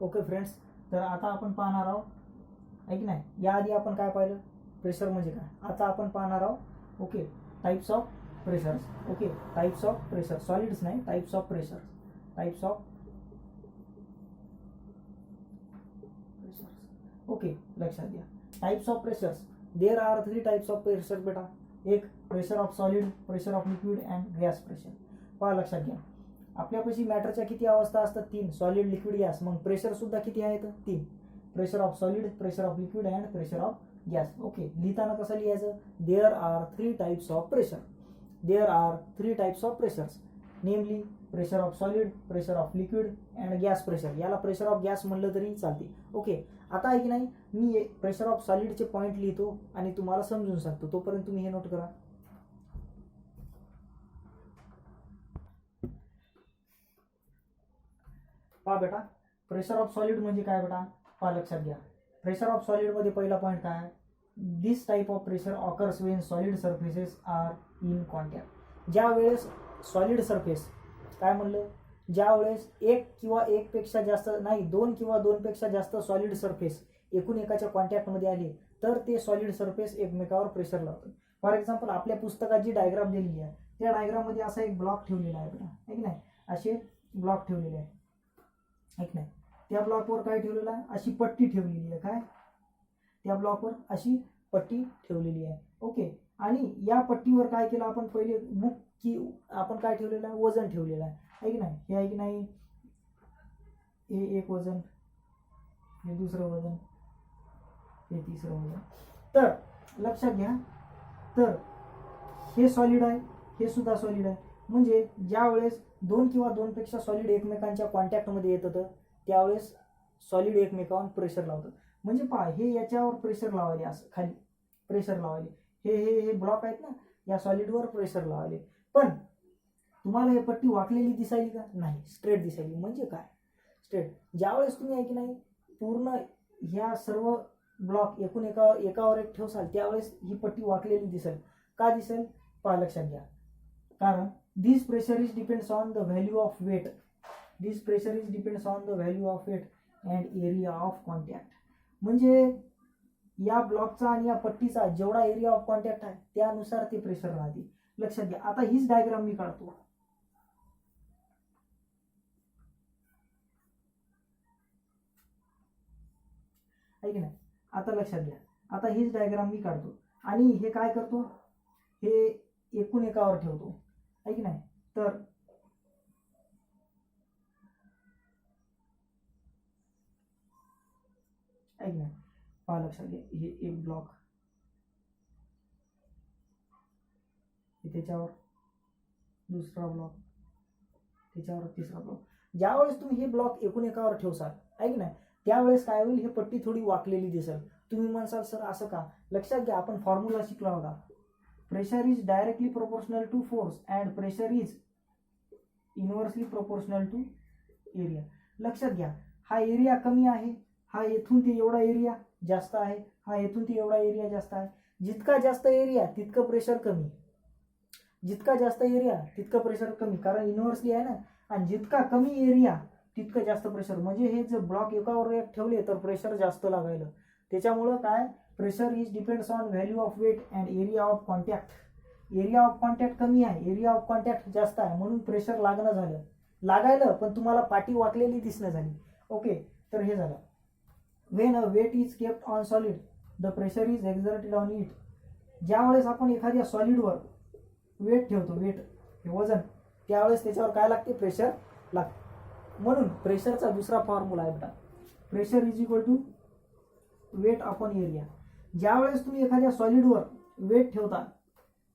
Okay friends, तर आता आपण पाहणार आहोत आहे की नाही. याआधी आपण काय पाहिलं, प्रेशर म्हणजे काय. आता आपण पाहणार आहोत okay types of pressures. Okay types of pressure, solids नाही, types of pressure. Types of pressures. Okay लक्षात घ्या. Types of pressures, there are 3 types of pressure बेटा. एक pressure of solid, pressure of liquid and gas pressure. पहा लक्षात घ्या, आपल्यापाशी मॅटरच्या किती अवस्था असतात, 3. Solid, liquid, gas. मग प्रेशर सुद्धा किती आहेत, 3. Pressure of solid, pressure of liquid and pressure of gas. Okay लिहिताना कसं लिहायचं, there are 3 types of pressure. There are 3 types of pressures, namely pressure of solid, pressure of liquid and gas pressure. याला pressure of gas म्हणलं तरी चालते. Okay आता आहे की नाही, मी प्रेशर ऑफ सॉलिडचे पॉईंट लिहितो आणि तुम्हाला समजून सांगतो, तोपर्यंत तुम्ही हे नोट करा. पहा बेटा, प्रेशर ऑफ सॉलिड म्हणजे काय बेटा, पहा लक्षात घ्या. प्रेशर ऑफ सॉलिड मध्ये पहिला पॉईंट काय, this type of pressure occurs when solid surfaces are in contact. ज्या वेळेस सॉलिड सरफेस, काय म्हणलं, ज्या वेळेस एक किंवा एक पेक्षा जास्त नाही, 2 किंवा 2 पेक्षा जास्त सॉलिड सरफेस एकूण एकाच्या कॉन्टॅक्टमध्ये आले तर ते सॉलिड सरफेस एकमेकावर प्रेशर लावतात. फॉर एक्झाम्पल आपल्या पुस्तकात जी डायग्राम दिलेली आहे त्या डायग्राममध्ये असा एक ब्लॉक ठेवलेला आहे बेटा, आहे की नाही, असे ब्लॉक ठेवलेले आहे, आहे की नाही. त्या ब्लॉकवर काय ठेवलेलं आहे, अशी पट्टी ठेवलेली आहे. काय, त्या ब्लॉकवर अशी पट्टी ठेवलेली आहे. ओके आणि या पट्टीवर काय केलं आपण, पहिले बुक की आपण काय ठेवलेलं आहे, वजन ठेवलेलं आहे की नाही. हे आहे की नाही, हे एक वजन, हे दुसरं वजन, हे तिसरं वजन. तर लक्षात घ्या, तर हे सॉलिड आहे, हे सुद्धा सॉलिड आहे. म्हणजे ज्या वेळेस 2 किंवा 2 पेक्षा सॉलिड एकमेकांच्या कॉन्टॅक्टमध्ये येतं त्यावेळेस सॉलिड एकमेकांवर प्रेशर लावतात. म्हणजे पहा, हे याच्यावर प्रेशर लावायले, असं खाली प्रेशर लावायले, हे हे हे ब्लॉक आहेत ना, या सॉलिडवर प्रेशर लावायले. पण तुम्हाला हे पट्टी वाकलेली दिसायली का, नाही, स्ट्रेट दिसायली. म्हणजे काय, स्ट्रेट. ज्यावेळेस तुम्ही आहे की नाही पूर्ण ह्या सर्व ब्लॉक एकूण एकावर एक ठेवसाल त्यावेळेस ही पट्टी वाकलेली दिसेल. का दिसेल, पहा लक्षात घ्या, कारण this pressure is depends on the value of weight. This pressure is depends on the value of weight and area of contact. म्हणजे या ब्लॉकचा आणि या पट्टीचा जेवढा एरिया ऑफ कॉन्टॅक्ट आहे त्यानुसार ते प्रेशर राहते. लक्षात घ्या. आता हीच डायग्राम मी काढतो. आहे की नाही, आता लक्षात घ्या, आता हीच डायग्राम मी काढतो आणि हे काय करतो, हे एकूण एकावर ठेवतो, आहे की नाही. तर आहे की नाही, पहा लक्षात घ्या, हे एक ब्लॉक, त्याच्यावर दुसरा ब्लॉक, त्याच्यावर तिसरा ब्लॉक. ज्यावेळेस तुम्ही हे ब्लॉक एकूण एकावर ठेवसाल, आहे की नाही, त्यावेळेस काय होईल, हे पट्टी थोडी वाकलेली दिसेल. तुम्ही म्हणसाल सर असं का. लक्षात घ्या, आपण फॉर्म्युला शिकला होता, pressure is directly proportional to force and pressure is inversely proportional to area. लक्षात घ्या, हा एरिया कमी आहे, हा येथून ते एवढा एरिया जास्त आहे, हा येथून ते एवढा एरिया जास्त आहे. जितका जास्त एरिया तितकं प्रेशर कमी, जितका जास्त एरिया तितकं प्रेशर कमी, कारण युनिव्हर्सली आहे ना. आणि जितका कमी एरिया तितकं जास्त प्रेशर. म्हणजे हे जर ब्लॉक एकावर एक ठेवले तर प्रेशर जास्त लागायला. त्याच्यामुळं काय, pressure is depends on value of weight and area of contact. Area of contact कमी आहे, एरिया ऑफ कॉन्टॅक्ट जास्त आहे, म्हणून प्रेशर लागणं झालं, लागायला, पण तुम्हाला पाठी वाकलेली दिसणं झाली. ओके, तर हे झालं. When a weight is kept on solid the pressure is exerted on it. ज्यावेळेस आपण एखाद्या सॉलिडवर वेट ठेवतो, वेट हे वजन, त्यावेळेस त्याच्यावर काय लागते, प्रेशर लागते. म्हणून प्रेशरचा दुसरा फॉर्म्युला आहे बेटा, pressure is equal to weight upon area. ज्यावेळेस तुम्ही एखाद्या सॉलिडवर वेट ठेवता,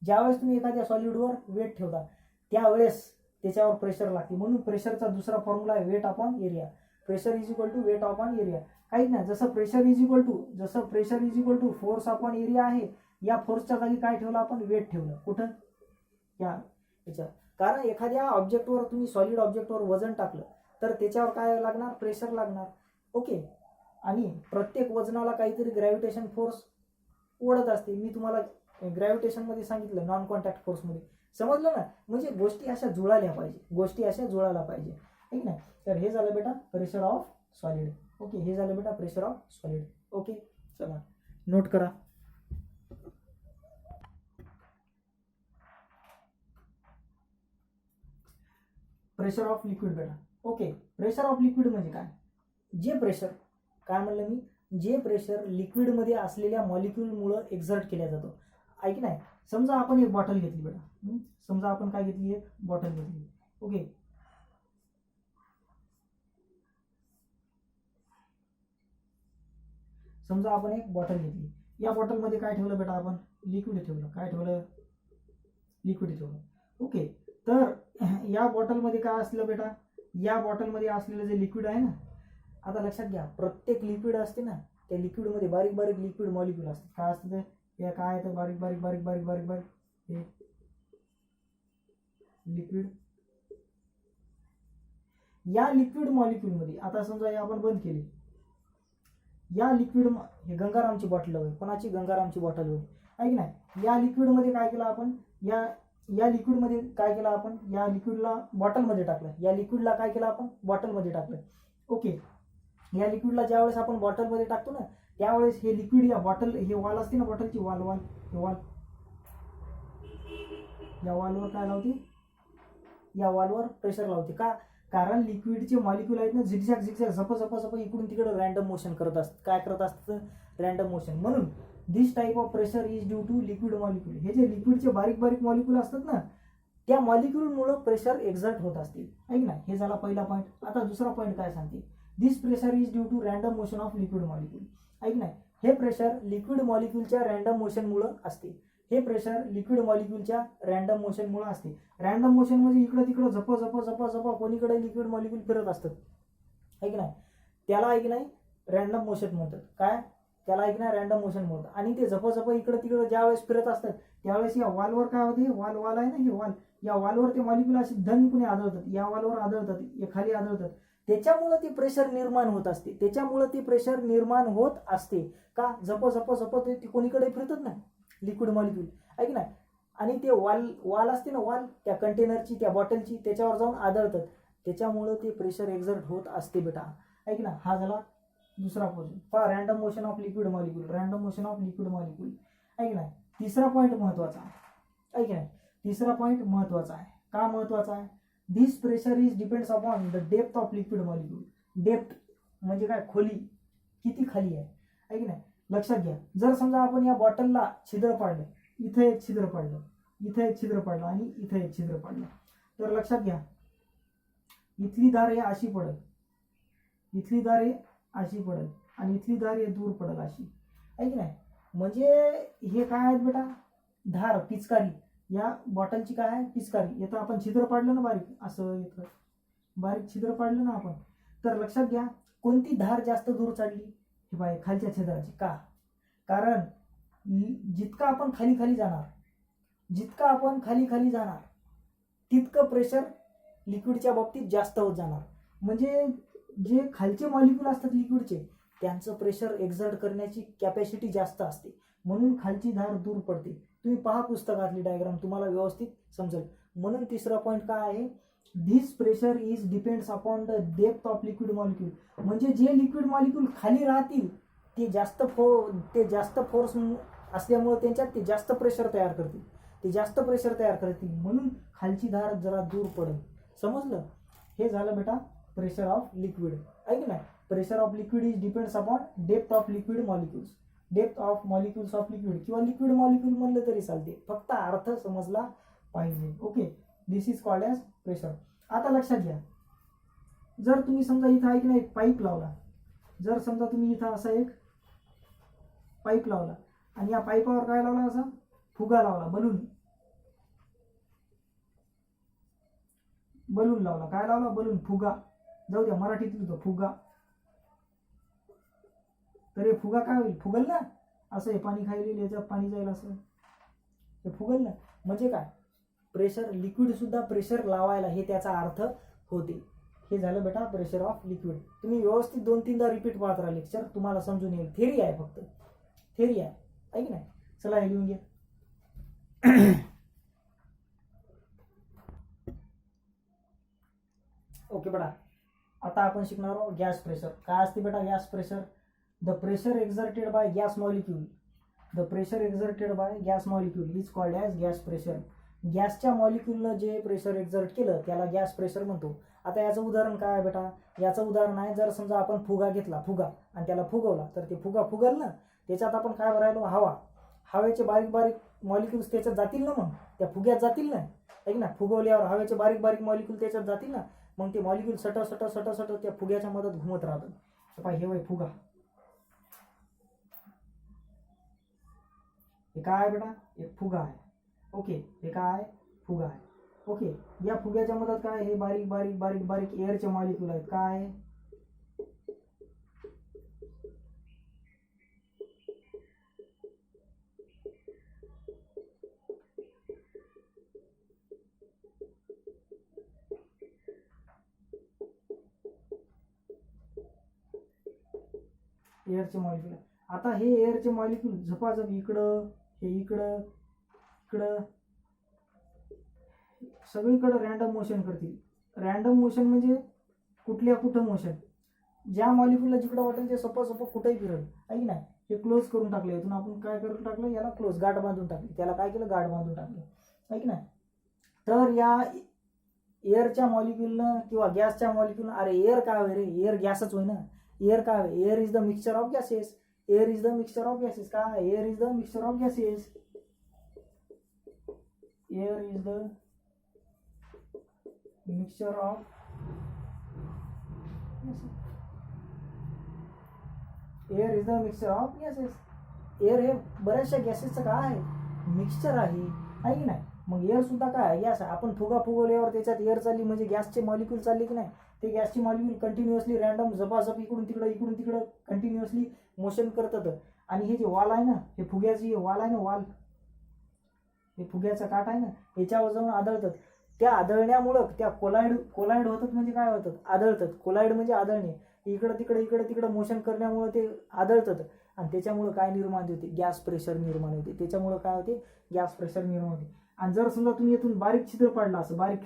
ज्यावेळेस तुम्ही एखाद्या सॉलिडवर वेट ठेवता त्यावेळेस त्याच्यावर प्रेशर लागते. म्हणून प्रेशरचा दुसरा फॉर्म्युला आहे weight upon area. Pressure is equal to weight upon area. काहीच नाही, जसं pressure is equal to force upon area आहे, या फोर्सच्या जागी काय ठेवलं आपण, वेट ठेवलं. कुठं, याच्या. कारण एखाद्या ऑब्जेक्टवर तुम्ही सॉलिड ऑब्जेक्टवर वजन टाकलं तर त्याच्यावर काय लागणार, प्रेशर लागणार. ओके, आणि प्रत्येक वजनाला काहीतरी ग्रॅव्हिटेशन फोर्स ओढत असते. मी तुम्हाला ग्रॅव्हिटेशनमध्ये सांगितलं, नॉन कॉन्टॅक्ट फोर्समध्ये. समजलं ना. म्हणजे गोष्टी अशा जुळायला पाहिजे, गोष्टी अशा जुळायला पाहिजे, ठीक नाही. तर हे झालं बेटा प्रेशर ऑफ सॉलिड. ओके, हे झालं बेटा प्रेशर ऑफ सॉलिड. ओके, चला नोट करा. प्रेशर ऑफ लिक्विड बेटा. ओके, प्रेशर ऑफ लिक्विड म्हणजे काय? जे प्रेशर, काय म्हणलं मी, जे प्रेशर लिक्विडमध्ये असलेल्या मॉलिक्यूलमुळं एक्झर्ट केल्या जातो. ऐक नाही, समजा आपण एक बॉटल घेतली बेटा. समजा आपण काय घेतली, एक बॉटल घेतली. ओके, समजा आपण एक बॉटल घेतली. या बॉटलमध्ये काय ठेवलं बेटा आपण? लिक्विड ठेवलं. काय ठेवलं? लिक्विड ठेवलं. ओके, तर या बॉटलमध्ये काय असलं बेटा? या बॉटलमध्ये असलेलं जे लिक्विड आहे ना, आता लक्षात घ्या, प्रत्येक लिक्विड असते ना, त्या लिक्विडमध्ये बारीक बारीक लिक्विड मॉलिक्यूल असतात. काय असतं ते? या काय तर बारीक बारीक बारीक बारीक बारीक बारीक हे लिक्विड. या लिक्विड मॉलिक्यूलमध्ये आता समजा हे आपण बंद केली. या लिक्विड, हे गंगारामची बॉटल होईल. कोणाची? गंगारामची बॉटल होईल. ऐक नाही, या लिक्विडमध्ये काय केलं आपण? या लिक्विडमध्ये काय केलं आपण? या लिक्विडला बॉटलमध्ये टाकलं. या लिक्विडला काय केलं आपण? बॉटलमध्ये टाकलं. ओके, या लिक्विडला ज्यावेळेस आपण बॉटलमध्ये टाकतो ना, त्यावेळेस हे लिक्विड या बॉटल, हे वॉल असते ना बॉटलची, वॉल हे वॉल, या वॉलवर काय लावते? या वॉलवर प्रेशर लावते. का? कारण लिक्विडचे मॉलिक्यूल आहेत ना, झिगझॅग झिगझॅग झप इकडून तिकडे रँडम मोशन करत असतात. काय करत असतात? Random motion. म्हणून this type of pressure is due to liquid molecule. हे जे लिक्विडचे बारीक बारीक मॉलिक्यूल असतात ना, त्या मॉलिक्यूलमुळे प्रेशर एक्झर्ट होत असते. ऐक ना, हे झाला पहिला पॉईंट. आता दुसरा पॉईंट काय सांगते? This pressure is due to random motion of liquid molecule. ऐक ना, हे प्रेशर लिक्विड मॉलिक्यूलच्या रँडम मोशनमुळे असते. हे प्रेशर लिक्विड मॉलिक्यूलच्या रँडम मोशनमुळे असते. रँडम मोशन म्हणजे इकडं तिकडं झप कोणीकडे लिक्विड मॉलिक्यूल फिरत असतात. ऐक नाही, त्याला ऐक नाही रँडम मोशन म्हणतात. काय? त्याला ऐक नाही रँडम मोशन म्हणतात. आणि ते झप इकडं तिकडं ज्या वेळेस फिरत असतात, त्यावेळेस या वॉलवर काय होते? वॉल आहे ना, हे वॉल, या वॉलवर ते मॉलिक्यूल असे धनपणे आढळतात. या वॉलवर आढळतात, हे खाली आढळतात. त्याच्यामुळे ती प्रेशर निर्माण होत असते. त्याच्यामुळे ती प्रेशर निर्माण होत असते. का? झप ते कोणीकडे फिरतात ना लिक्विड मॉलिक्यूल. ऐक ना, आणि ते वॉल असते ना, वॉल त्या कंटेनरची, त्या बॉटलची, त्याच्यावर जाऊन आदळतात. त्याच्यामुळे ते प्रेशर एक्झर्ट होत असते बेटा. ऐक ना, हा झाला दुसरा पोर्शन. पहा, random motion of liquid molecule, random motion of liquid molecule. ऐक ना, तिसरा पॉईंट महत्वाचा आहे. ऐक ना, तिसरा पॉईंट महत्वाचा आहे. का महत्वाचा आहे? This pressure is depends upon the depth of liquid molecule. Depth म्हणजे काय? खोली, किती खाली आहे. ऐक ना, लक्षात घ्या, जर समजा आपण या बॉटलला छिद्र पाडलं, इथं एक छिद्र पडलं, इथं एक छिद्र पडलं आणि इथं एक छिद्र पडलं, तर लक्षात घ्या, इथली धार हे अशी पडल, इथली धार हे अशी पडल आणि इथली धार हे दूर पडल अशी. ऐक नाही, म्हणजे हे काय आहेत बेटा? धार, पिचकारी. या बॉटलची काय आहे? पिचकारी. इथं आपण छिद्र पाडलं ना बारीक, असं इथं बारीक छिद्र पाडलं ना आपण, तर लक्षात घ्या, कोणती धार जास्त दूर चढली? हे बाय खालच्या छिद्राची. का? कारण जितका आपण खाली जाणार, जितका आपण खाली जाणार, तितकं प्रेशर लिक्विडच्या बाबतीत जास्त होत जाणार. म्हणजे जे खालचे मॉलिक्यूल असतात लिक्विडचे, त्यांचं प्रेशर एक्झर्ट करण्याची कॅपॅसिटी जास्त असते. म्हणून खालची धार दूर पडते. तुम्ही पहा पुस्तकातली डायग्राम, तुम्हाला व्यवस्थित समजेल. म्हणून तिसरा पॉईंट काय आहे? This pressure is depends upon the depth of liquid molecule. म्हणजे जे लिक्विड मॉलिक्यूल खाली राहतील ते जास्त फोर्स असल्यामुळे त्यांच्यात ते जास्त प्रेशर तयार करतील. ते जास्त प्रेशर तयार करतील, म्हणून खालची धार जरा दूर पडेल. समजलं? हे झालं बेटा प्रेशर ऑफ लिक्विड. ऐक ना, pressure of liquid is depends upon depth of liquid molecules. Depth of molecules of liquid किंवा लिक्विड मॉलिक्यूल म्हणलं तरी चालते, फक्त अर्थ समजला पाहिजे. Okay, this is called as pressure. आता लक्षात घ्या, जर तुम्ही समजा इथं ऐक ना एक पाईप लावला, जर समजा तुम्ही इथं असा एक पाईप लावला आणि या पाईपावर काय लावला? असा फुगा लावला, बलून लावला. काय लावला? बलून, फुगा. जाऊ द्या, मराठीत लिहितो फुगा. तर हे फुगा काय होईल? फुगल ना. असं हे पाणी खायला याच्यात पाणी जाईल, असं हे फुगल ना. म्हणजे काय? प्रेशर, लिक्विड सुद्धा प्रेशर लावायला, हे त्याचा अर्थ होते. हे झालं बेटा प्रेशर ऑफ लिक्विड. तुम्ही व्यवस्थित 2-3दा रिपीट पाहत राहा लेक्चर, तुम्हाला समजून येईल. थेरी आहे, फक्त थेरी आहे. ऐक ना, चला हे लिहून घ्या. ओके बेटा, आता आपण शिकणार आहोत गॅस प्रेशर. काय असते बेटा gas pressure? The pressure exerted by gas molecule, the pressure exerted by gas molecule is called as gas pressure. गॅसच्या मॉलिक्यूलनं जे प्रेशर एक्झर्ट केलं त्याला गॅस प्रेशर म्हणतो. आता याचं उदाहरण काय आहे बेटा? याचं उदाहरण आहे, जर समजा आपण फुगा घेतला, फुगा, आणि त्याला फुगवला, तर ते फुगा फुगल ना, त्याच्यात आपण काय भरायलो? हवा. हवेचे बारीक बारीक मॉलिक्यूल्स त्याच्यात जातील ना, मग त्या फुग्यात जातील ना, आहे ना. फुगवल्यावर हवेचे बारीक बारीक मॉलिक्यूल त्याच्यात जातील ना, मग ते मॉलिक्यूल सट सट सट सट त्या फुग्याच्या मदत घुमत राहतात. पाय हे वय फुगा, हे काय आहे बेटा? एक फुगा आहे. ओके, हे काय आहे? फुगा आहे. ओके, या फुग्याच्या मदत काय? हे बारीक बारीक बारीक बारीक एअरचे मॉलिक्यूल आहेत. काय? एअरचे मॉलिक्यूल. आता हे एअरचे मॉलिक्यूल झपाझप इकडं, हे इकडं, इकडं, सगळीकडं रॅन्डम मोशन करतील. रॅन्डम मोशन म्हणजे कुठल्या कुठं मोशन, ज्या मॉलिक्यूलला जिकडं वाटेल ते सपोज कुठेही फिरल, आहे की नाही. हे क्लोज करून टाकले. इथून आपण काय करून टाकलं? याला क्लोज, गाठ बांधून टाकली. त्याला काय केलं? गाठ बांधून टाकली, आहे की नाही. तर या एअरच्या मॉलिक्यूलनं किंवा गॅसच्या मॉलिक्यूलनं, अरे एअर काय होय रे? एअर गॅसच होय ना. एअर काय होय? Air is the mixture of gases. Air is the mixture of gases. काय? Air is the mixture of gases. Air is the mixture of air is the mixture of gases. Air हे बऱ्याचशा गॅसेसचं काय आहे? Mixture आहे की नाही. मग air सुद्धा काय आहे? गॅस आहे. आपण फुगा फुगवल्यावर त्याच्यात एअर चालली म्हणजे गॅसचे मॉलिक्यूल चालले की नाही. ते गॅसची मॉलिक्यूल कंटिन्युअसली रॅन्डम झपाझप इकडून तिकडं कंटिन्युअसली मोशन करतात. आणि हे जे वॉल आहे ना, हे फुग्याची वॉल आहे ना, वॉल, हे फुग्याचा काठ आहे ना, याच्यावर जाऊन आदळतात. त्या आदळण्यामुळं त्या कोलाइड होतात. म्हणजे काय होतात? आदळतात. कोलाइड म्हणजे आदळणे. इकडं तिकडं मोशन करण्यामुळे ते आदळतात आणि त्याच्यामुळे काय निर्माण होते? गॅस प्रेशर निर्माण होते. त्याच्यामुळे काय होते? गॅस प्रेशर निर्माण होते. आणि जर समजा तुम्ही इथून बारीक छिद्र पाडला, असं बारीक,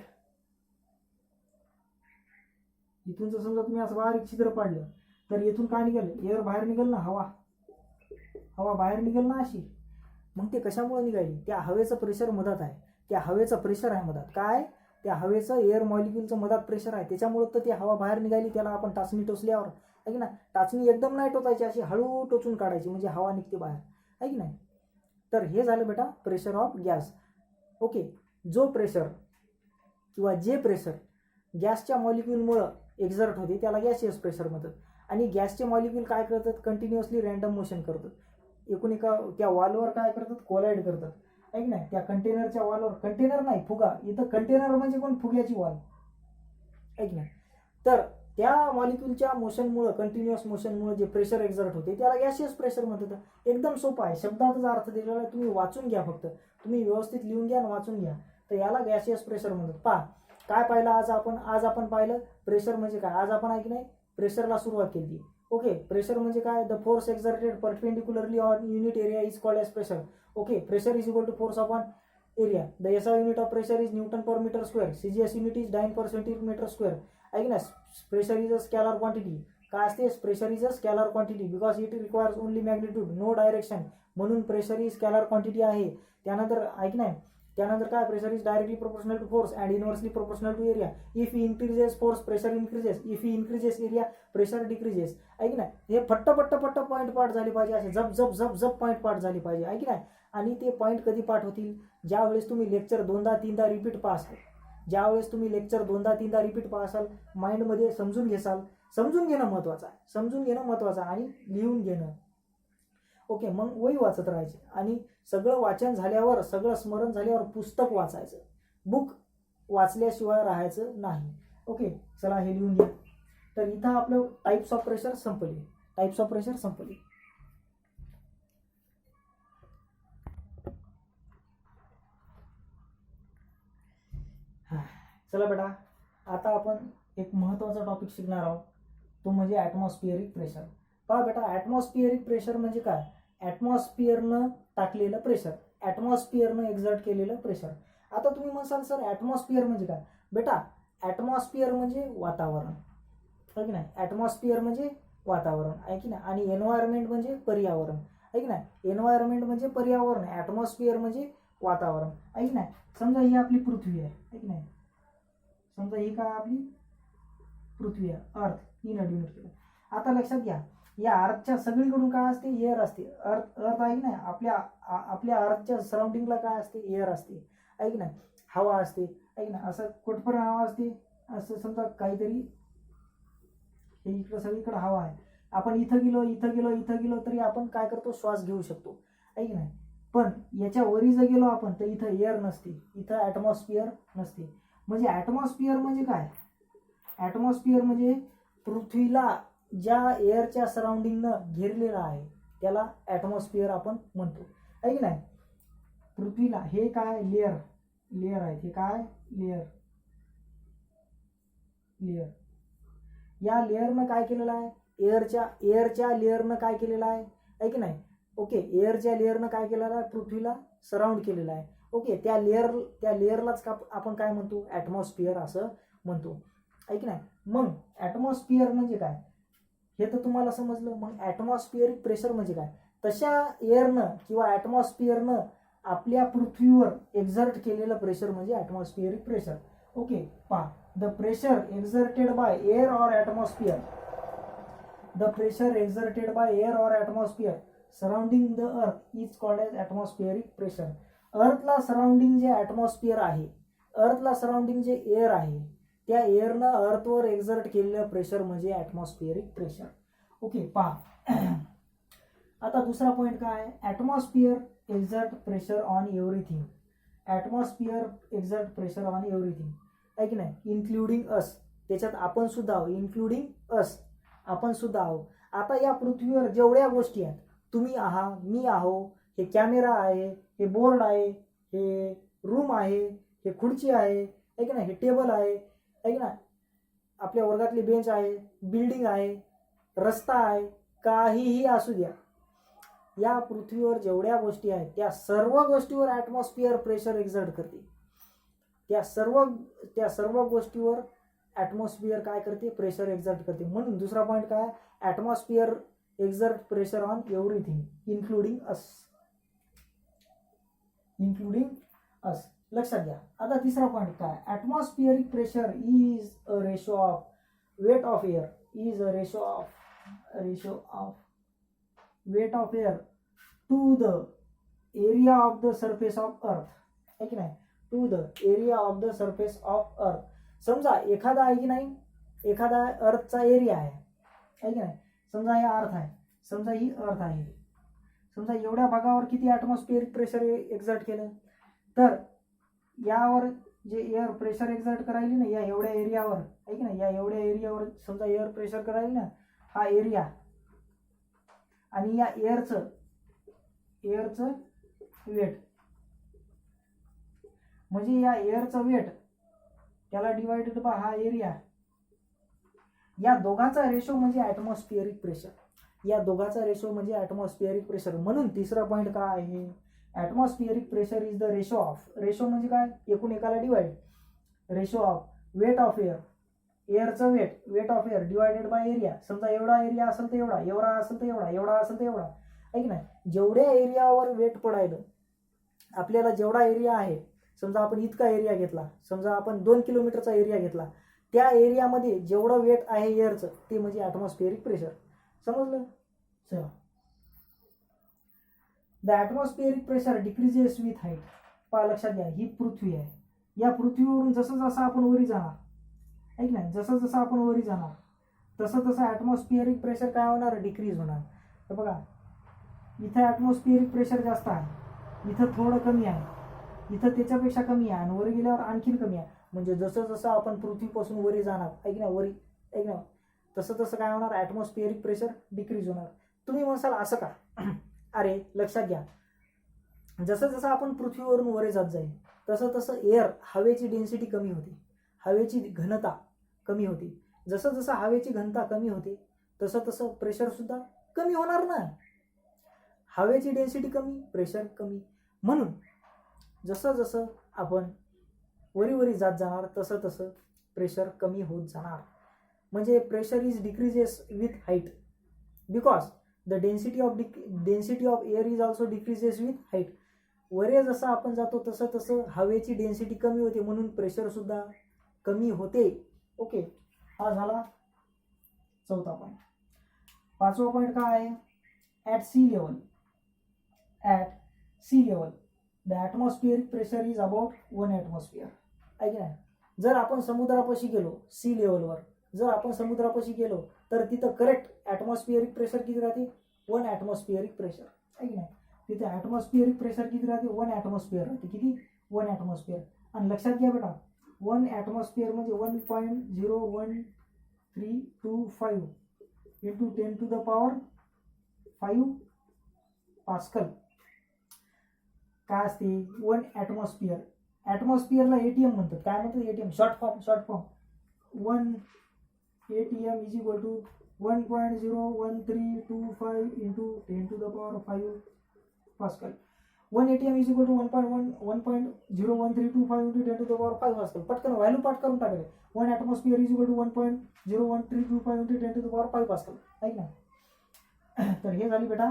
इथून जर समजा तुम्ही असं बारीक छिद्र पाडलं, तर इथून काय निघेल? एअर बाहेर निघेल ना, हवा बाहेर निघेल ना अशी. मग ते कशामुळे निघाली? त्या हवेचं प्रेशर मधात आहे. त्या हवेचं प्रेशर आहे मधात. काय? त्या हवेचं एअर मॉलिक्यूलचं मधात प्रेशर आहे. त्याच्यामुळे तर ती हवा बाहेर निघाली. त्याला आपण टाचणी टोचल्यावर, आहे की ना, टाचणी एकदम नाही टोचायची, अशी हळू टोचून काढायची म्हणजे हवा निघते बाहेर, आहे की नाही. तर हे झालं बेटा प्रेशर ऑफ गॅस. ओके, जो प्रेशर किंवा जे प्रेशर गॅसच्या मॉलिक्यूलमुळं एक्झर्ट होते त्याला गॅसियस प्रेशर म्हणतात. आणि गॅसचे मॉलिक्यूल काय करतात? कंटिन्युअसली रॅन्डम मोशन करतात. एकूण एका त्या वॉलवर काय करतात? कोलाइड करतात, आहे की नाही. त्या कंटेनरच्या वॉलवर, कंटेनर नाही फुगा, इथं कंटेनर म्हणजे कोण? फुग्याची वॉल, आहे की नाही. तर त्या मॉलिक्यूलच्या मोशनमुळं, कंटिन्युअस मोशनमुळे जे प्रेशर एक्झर्ट होते त्याला गॅसियस प्रेशर म्हणतात. एकदम सोपा आहे, शब्दातच अर्थ दिलेला आहे. तुम्ही वाचून घ्या, फक्त तुम्ही व्यवस्थित लिहून घ्या आणि वाचून घ्या. तर याला गॅसियस प्रेशर म्हणतात. पहा काय पाहिलं आज आपण पाहिलं प्रेशर म्हणजे काय. आज आपण आहे की नाही प्रेशरला सुरुवात केली. ओके, प्रेशर म्हणजे काय? The force exerted perpendicularly on unit area is called as pressure. Okay, pressure is equal to force upon area. The SI unit of pressure is newton per metre square. CGS unit is dyne per centimetre square. आहे की नाही. Pressure is a scalar quantity. काय असते? Pressure is a scalar quantity because it requires only magnitude, no direction. म्हणून pressure ही scalar quantity आहे. त्यानंतर आहे की नाही, त्यानंतर काय? Pressure is directly proportional to force and inversely proportional to area. If he increases force pressure increases. If he increases area pressure decreases. आहे की नाही. हे फट्ट पॉईंट पाठ झाले पाहिजे. असे जप पॉईंट पाठ झाले पाहिजे, आहे की नाही. आणि ते पॉईंट कधी पाठ होतील? ज्यावेळेस तुम्ही लेक्चर 2दा-3दा रिपीट पाहाल. ज्यावेळेस तुम्ही लेक्चर 2दा-3दा रिपीट पाहाल, माइंडमध्ये समजून घेसाल. समजून घेणं महत्त्वाचं आहे. समजून घेणं महत्त्वाचं आहे आणि लिहून घेणं. ओके, मग वही वाचत राहायचे आणि सगळं वाचन झाल्यावर, सगळं स्मरण झाल्यावर पुस्तक वाचायचं. बुक वाचल्याशिवाय राहायचं नाही. ओके, चला हे लिहून घ्या. तर इथं आपलं टाइप्स ऑफ प्रेशर संपले. टाइप्स ऑफ प्रेशर संपले. चला बेटा, आता आपण एक महत्त्वाचा टॉपिक शिकणार आहोत. तो म्हणजे ॲटमॉस्फिअरिक प्रेशर. पहा बेटा, ॲटमॉस्फिअरिक प्रेशर म्हणजे काय? ॲटमॉस्फिअरनं टाकलेलं प्रेशर, ॲटमॉस्फिअरनं एक्झर्ट केलेलं प्रेशर. आता तुम्ही म्हणसाल सर ॲटमॉस्फिअर म्हणजे काय? बेटा, ॲटमॉस्फिअर म्हणजे वातावरण. आहे की नाही. ॲटमॉस्फिअर म्हणजे वातावरण आहे की नाही, आणि एन्व्हायरमेंट म्हणजे पर्यावरण आहे की नाही. एन्व्हायरमेंट म्हणजे पर्यावरण, ॲटमॉस्फिअर म्हणजे वातावरण आहे की नाही. समजा ही आपली पृथ्वी आहे की नाही, समजा ही काय आपली पृथ्वी आहे, अर्थ, ही नदी केलं. आता लक्षात घ्या, या अर्थच्या सगळीकडून काय असते, एअर असते. अर्थ आहे की नाही, आपल्या अर्थच्या सराउंडिंगला काय असते, एअर असते आहे की नाही, हवा असते आहे की नाही. असं कुठपर्यंत हवा असते, असं समजा काहीतरी हे इकडं सगळीकडे हवा आहे, आपण इथं गेलो तरी आपण काय करतो, श्वास घेऊ शकतो आहे की नाही. पण याच्या वरी जर गेलो आपण तर इथं एअर नसते, इथं ॲटमॉस्फिअर नसते. म्हणजे ॲटमॉस्फिअर म्हणजे काय, ॲटमॉस्फिअर म्हणजे पृथ्वीला ज्या एअरच्या सराउंडिंगनं घेरलेला आहे त्याला ॲटमॉस्फिअर आपण म्हणतो आहे की नाही. पृथ्वीला हे काय लेअर आहेत, हे काय लेअर या लेअरनं काय केलेलं आहे, एअरच्या लेअरनं काय केलेलं आहे की नाही. ओके, एअरच्या लेअरनं काय केलेलं आहे, पृथ्वीला सराउंड केलेलं आहे. ओके, त्या लेअरलाच आपण काय म्हणतो, ॲटमॉस्फिअर असं म्हणतो आहे की नाही. मग ॲटमॉस्फिअर म्हणजे काय हे तर तुम्हाला समजलं. मग ॲटमॉस्फिअरिक प्रेशर म्हणजे काय, तशा एअरनं किंवा ॲटमॉस्फिअरनं आपल्या पृथ्वीवर एक्झर्ट केलेलं प्रेशर म्हणजे ॲटमॉस्फिअरिक प्रेशर. ओके, पहा, the pressure exerted by air or atmosphere, surrounding the earth is called as atmospheric pressure. अर्थला सराउंडिंग जे ॲटमॉस्फिअर आहे, अर्थला सराउंडिंग जे एअर आहे, त्या एअरनं अर्थवर एक्झर्ट केलेलं प्रेशर म्हणजे ॲटमॉस्फिअरिक प्रेशर. ओके, पहा, आता दुसरा पॉईंट काय आहे, atmosphere exert pressure on everything. Atmosphere exert pressure on everything आहे की नाही, इन्क्लुडिंग अस, त्याच्यात आपण सुद्धा आहो, इन्क्लुडिंग अस, आपण सुद्धा आहो. आता या पृथ्वीवर जेवढ्या गोष्टी आहेत, तुम्ही आहात, मी आहो, हे कॅमेरा आहे, हे बोर्ड आहे, हे रूम आहे, हे खुर्ची आहे की नाही, हे टेबल आहे की नाही, आपल्या वर्गातली बेंच आहे, बिल्डिंग आहे, रस्ता आहे, काहीही असू द्या, या पृथ्वीवर जेवढ्या गोष्टी आहेत त्या सर्व गोष्टीवर ॲटमॉस्फिअर प्रेशर एक्झर्ट करते. त्या सर्व गोष्टीवर ॲटमॉस्फिअर काय करते, प्रेशर एक्झर्ट करते. म्हणून दुसरा पॉईंट काय, atmosphere exert pressure on everything including us. लक्षात घ्या. आता तिसरा पॉईंट काय, atmospheric pressure is a ratio of weight of air, weight of air to the area of the surface of earth आहे की नाही, to the area of the surface of earth. समजा एखादा आहे की नाही, एखादा अर्थचा एरिया आहे की नाही, समजा हे अर्थ आहे, समजा ही अर्थ आहे, समजा एवढ्या भागावर किती ॲटमॉस्फिअरिक प्रेशर एक्झर्ट केलं, तर यावर जे एअर प्रेशर एक्झर्ट करायली ना, या एवढ्या एरियावर आहे की नाही, या एवढ्या एरियावर समजा एअर प्रेशर करायली ना, हा एरिया, आणि या एअरचं वेट, म्हणजे या एअरचं वेट त्याला डिवाइडेड बाय हा एरिया, या दोघांचा रेशो म्हणजे ॲटमॉस्फिअरिक प्रेशर, म्हणून तिसरा पॉईंट काय आहे, atmospheric pressure is the ratio म्हणजे काय, एकूण एकाला divide, ratio of weight of एअरचं weight of air divided by area. समजा एवढा एरिया असेल तर एवढा, एवढा असेल तर एवढा, एवढा असेल तर एवढा आहे की नाही. जेवढ्या एरियावर वेट पडायलं, आपल्याला जेवढा एरिया आहे, समजा आपण इतका एरिया घेतला, समजा आपण 2 किलोमीटरचा एरिया घेतला, त्या एरियामध्ये जेवढं वेट आहे एअरचं ते म्हणजे ॲटमॉस्फिअरिक प्रेशर. समजलं. चला, the atmospheric pressure decreases with height. पहा, लक्षात घ्या, ही पृथ्वी आहे, या पृथ्वीवरून जसं जसं आपण वरी जाणार आहे की नाही, जसं जसं आपण वरी जाणार तसं तसं ॲटमॉस्फिअरिक प्रेशर काय होणार, डिक्रीज होणार. तर बघा, इथं ॲटमॉस्फिअरिक प्रेशर जास्त आहे, इथं थोडं कमी आहे, इथं त्याच्यापेक्षा कमी आहे, आणि वरी गेल्यावर आणखीन कमी आहे. म्हणजे जसं जसं आपण पृथ्वीपासून वरी जाणार आहे की नाही, वरी आहे की नाही, तसं तसं काय होणार, ॲटमॉस्फिअरिक प्रेशर डिक्रीज होणार. तुम्ही म्हणसाल असं का, अरे लक्षात घ्या, जसं जसं आपण पृथ्वीवरून वरे जात जाईल तसं तसं एअर, हवेची डेन्सिटी कमी होते, हवेची घनता कमी होते. जसं जसं हवेची घनता कमी होते तसं तसं प्रेशर सुद्धा कमी होणार ना. हवेची डेन्सिटी कमी, प्रेशर कमी. म्हणून जसं जसं आपण वरी जात जाणार तसं तसं प्रेशर कमी होत जाणार. म्हणजे pressure is decreases with height because the density of air is also decreases with height. वरे जसं आपण जातो तसं तसं हवेची डेन्सिटी कमी होते, म्हणून प्रेशर सुद्धा कमी होते. ओके, हा झाला चौथा पॉईंट. पाचवा पॉईंट काय आहे? At sea level the atmospheric pressure is about 1 atmosphere. आहे की नाही? जर आपण समुद्रापाशी गेलो, सी लेवलवर जर आपण समुद्रापाशी गेलो तर तिथं करेक्ट ॲटमॉस्फिअरिक प्रेशर किती राहते? 1 ॲटमॉस्फिअरिक प्रेशर. आहे की नाही? तिथे ॲटमॉस्फिअरिक प्रेशर किती राहते? 1 ॲटमॉस्फिअर राहते. किती? 1 ॲटमॉस्फिअर. आणि लक्षात घ्या बेटा, 1 ॲटमॉस्फिअर म्हणजे 1.01325 इंटू 10⁵ पास्कल काय असते? 1 ॲटमॉस्फिअर. ॲटमॉस्फिअरला एटीएम म्हणतात. काय म्हणतात? ATM. Short form 1 ATM is equal to 1.01325 into 10⁵ pascal. 1 ATM is equal to 1.01325 into 10⁵ pascal. पटकन व्हॅल्यू पाठ करून टाकले. 1 atmosphere is equal to 1.01325 into 10⁵ pascal. आहे ना? तर हे झाली बेटा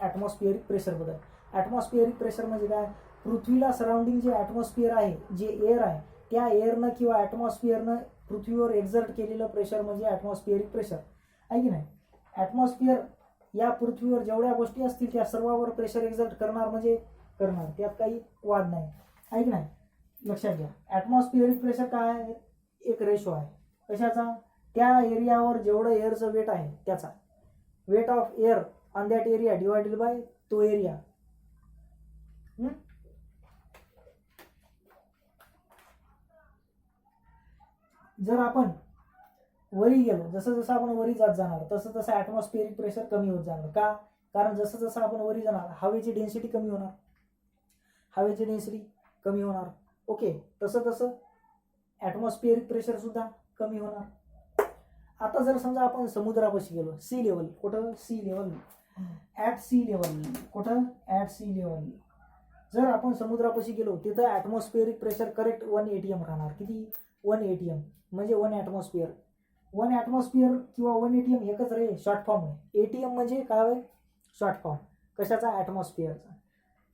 ॲटमॉस्फिअरिक प्रेशर बद्दल. ॲटमॉस्फिअरिक प्रेशर म्हणजे काय? पृथ्वीला सराउंडिंग जे ॲटमॉस्फिअर आहे, जे एअर आहे, त्या एअरनं किंवा ॲटमॉस्फिअरनं पृथ्वीवर एक्झर्ट केलेलं प्रेशर म्हणजे ॲटमॉस्फिअरिक प्रेशर. आहे की नाही? ॲटमॉस्फिअर या पृथ्वीवर जेवढ्या गोष्टी असतील त्या सर्वांवर प्रेशर एक्झर्ट करणार म्हणजे करणार, त्यात काही वाद नाही. आहे की नाही? लक्षात घ्या. ॲटमॉस्फिअरिक प्रेशर काय आहे? एक रेशो आहे. कशाचा? त्या एरियावर जेवढं एअरचं वेट आहे त्याचा. Weight of air on that area divided by तो एरिया. जर आपण वरी गेलो, जसं जसं आपण वरी जात जाणार तसं तसं ॲटमॉस्फिअरिक प्रेशर कमी होत जाणार. का? कारण जसं जसं आपण वरी जाणार हवेची डेन्सिटी कमी होणार. ओके, तसं तसं ॲटमॉस्फिअरिक प्रेशर सुद्धा कमी होणार. आता जर समजा आपण समुद्रापाशी गेलो, सी लेवल, कुठं? Sea level. At sea level. कुठं? At sea level. जर आपण समुद्रापाशी गेलो तिथं ॲटमॉस्फिअरिक प्रेशर करेक्ट 1 ATM राहणार. किती? 1 ATM म्हणजे 1 ॲटमॉस्फिअर. 1 ॲटमॉस्फिअर किंवा 1 ATM एकच रे, शॉर्ट फॉर्म आहे. ATM म्हणजे काय? Short form. कशाचा? ॲटमॉस्फिअरचा.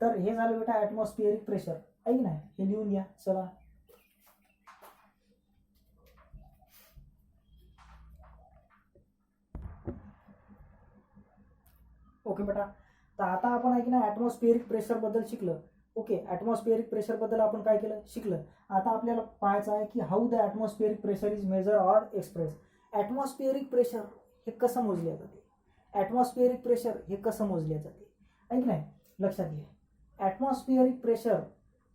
तर हे झालं बेटा ॲटमॉस्फिअरिक प्रेशर. आहे की नाही? हे लिहून घ्या. चला, ओके बेटा. तर आता आपण आहे की नाही ॲटमॉस्फिअरिक प्रेशर बद्दल शिकलं. ओके, ॲटमॉस्फिअरिक प्रेशर बद्दल आपण काय केलं? शिकलं. आता आपल्याला पाहायचं आहे की how the atmospheric pressure is measure or express. Atmospheric pressure हे कसं मोजले जाते? ॲटमॉस्फिअरिक प्रेशर हे कसं मोजले जाते? आहे की नाही? लक्षात घ्या. Atmospheric pressure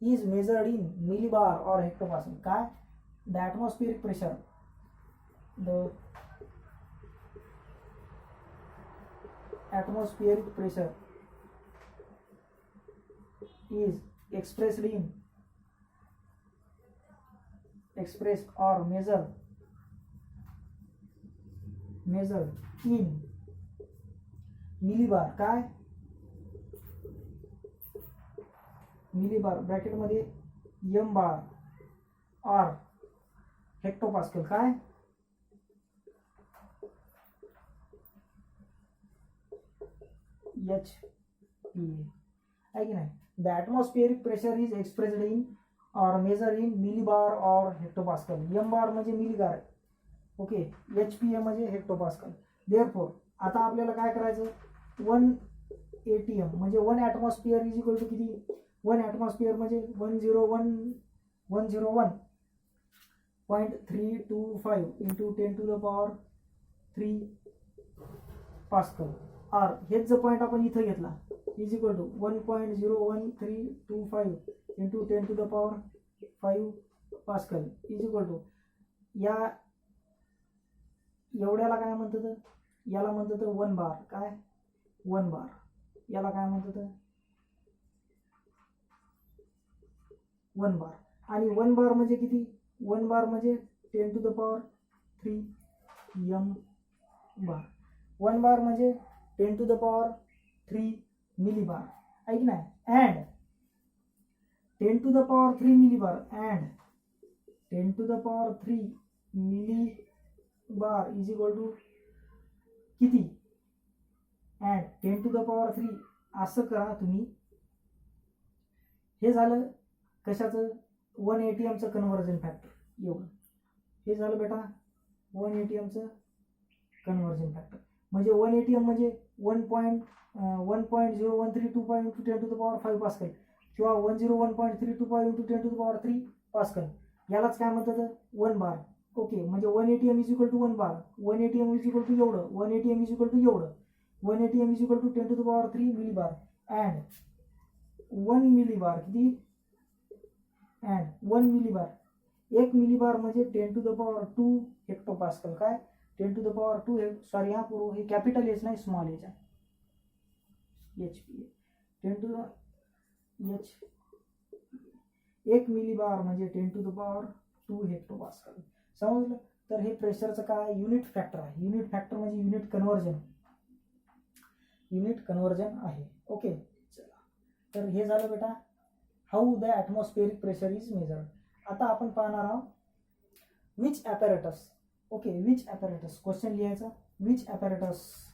is measured in millibar or hectopascal. काय? The atmospheric pressure atmospheric pressure is expressed or measured in millibar. काय? मिलीबार ब्रॅकेट मध्ये m बार और हेक्टोपास्कल. काय? HP. आहे की नाही? The atmospheric pressure is expressed in और measure in millibar और हेक्टोपास्कल. m बार म्हणजे मिलीबार. ओके, HPA म्हणजे हेक्टोपास्कल. देअरफॉर आता आपल्याला काय करायचं? 1 ATM म्हणजे 1 ॲटमॉस्फिअर इज इक्वल टू किती? 1 ॲटमॉस्फिअर म्हणजे 101.325 इंटू 10⁵ पास्कल. आर हेच जर पॉईंट आपण इथं घेतला is equal to 1.01325 into 10⁵ pascal is equal to या एवढ्याला काय म्हणतात? याला म्हणतात 1 बार. काय? 1 बार. याला काय म्हणतात? 1 बार. आणि 1 बार म्हणजे किती? 1 बार म्हणजे 10⁵ m बार. 1 बार म्हणजे 10⁵ मिलीबार. आहे की नाही? And 10⁵ millibar and 10⁵ millibar is equal to किती अँड 10 टू द पॉवर 3 असं करा तुम्ही. हे झालं कशाचं 1 ATMचं कन्व्हर्जन फॅक्टर एवढं. हे झालं बेटा 1 ATMचं कन्व्हर्जन फॅक्टर. म्हणजे 1 ATM म्हणजे 1.0132 into 10 to the power 5 pascal किंवा 101.325 into 10 to the power 3 pascal. यालाच काय म्हणतात 1 बार. ओके, म्हणजे 1 ATM is equal to 1 bar. 1 ATM is equal to एवढं. 1 ATM इज इक्वल टू एवढं. 1 ATM is equal to 10 to the power 3 millibar and 1 millibar किती and 1 millibar. 1 millibar म्हणजे 10 to the power 2 hectopascal. काय 10 to the power 2 हे sorry हा पूर्व हे capital H नाही small H आहे. HP 10 to the H 1 millibar म्हणजे 10 टू द पॉवर 2 हेक्टोपास्कल. समजलं. तर हे प्रेशरचं काय युनिट फॅक्टर आहे. युनिट फॅक्टर म्हणजे युनिट कन्व्हर्जन आहे. ओके चला. तर हे झालं बेटा how the atmospheric pressure is measured. आता आपण पाहणार आहोत which apparatus. Okay, which apparatus question लिहायचा. Which apparatus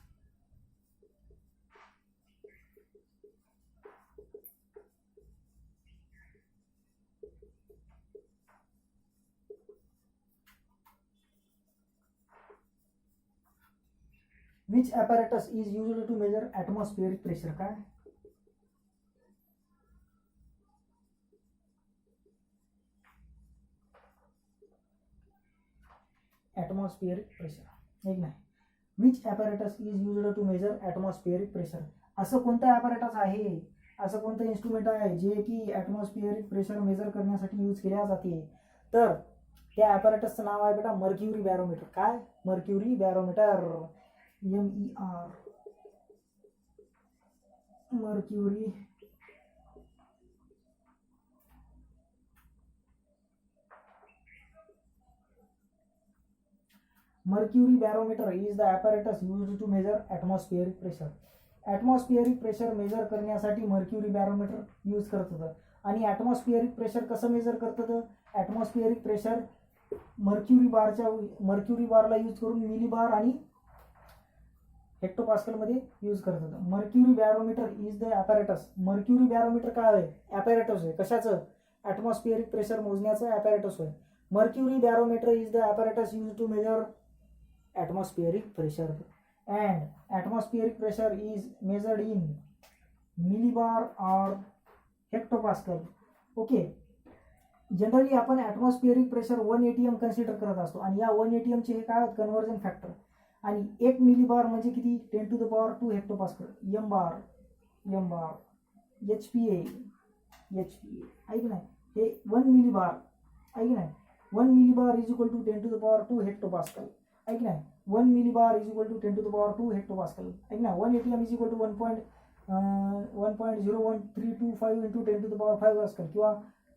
which apparatus is used to measure atmospheric pressure. काय atmospheric pressure एक नाही. which apparatus is used to measure atmospheric pressure. असं कोणतं ॲपॅरेटस आहे, असं कोणतं इन्स्ट्रुमेंट आहे जे की ॲटमॉस्फिअरिक प्रेशर मेजर करण्यासाठी यूज केल्या जाते. तर त्या ॲपॅरेटसचं नाव आहे बेटा मर्क्युरी बॅरोमीटर. काय mercury barometer. MER mercury barometer is the apparatus used to measure atmospheric pressure. Atmospheric pressure measure करण्यासाठी मर्क्युरी बॅरोमीटर यूज करतात. आणि ॲटमॉस्फिअरिक प्रेशर कसं मेजर करतात. ॲटमॉस्फिअरिक प्रेशर मर्क्युरी बारला यूज करून मिली बार आणि हेक्टोपास्कल मध्ये यूज करतात. Mercury barometer is the apparatus. Mercury barometer काय आहे ॲपॅरेटस आहे. कशाचं ॲटमॉस्फिअरिक प्रेशर मोजण्याचं ॲपॅरेटस आहे. Mercury barometer is the apparatus use to measure atmospheric pressure and atmospheric pressure is measured in millibar or hectopascal. Okay, generally आपण ॲटमॉस्फिअरिक pressure 1 ATM consider करत असतो आणि या 1 ATM चे हे काय कन्व्हर्जन फॅक्टर. आणि 1 मिली बार म्हणजे किती 10 to the power 2 hectopascal. M bar HPA ऐक नाही हे 1 मिली बार ऐक नाही 1 millibar is equal to 10 to the power 2 hectopascal. ऐक ना 1 millibar is equal to 10 to the power 2 hectopascal. ऐक ना 1 ATM is equal to 1.01325 into 10 to the power 5 pascal किंवा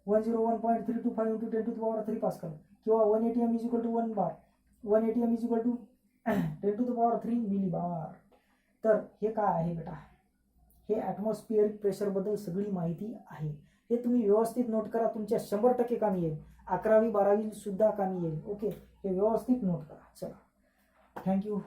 101.325 into 10 to the power 3 pascal किंवा 1 ATM is equal to 1 bar 1 ATM is equal to 10 to the power 3 milli बार. तर हे काय आहे बेटा हे ॲटमॉस्फिअरिक प्रेशरबद्दल सगळी माहिती आहे. हे तुम्ही व्यवस्थित नोट करा. तुमच्या 100% कामी येईल. 11वी 12वी सुद्धा कामी येईल. ओके, हे व्यवस्थित नोट करा. चला थँक्यू.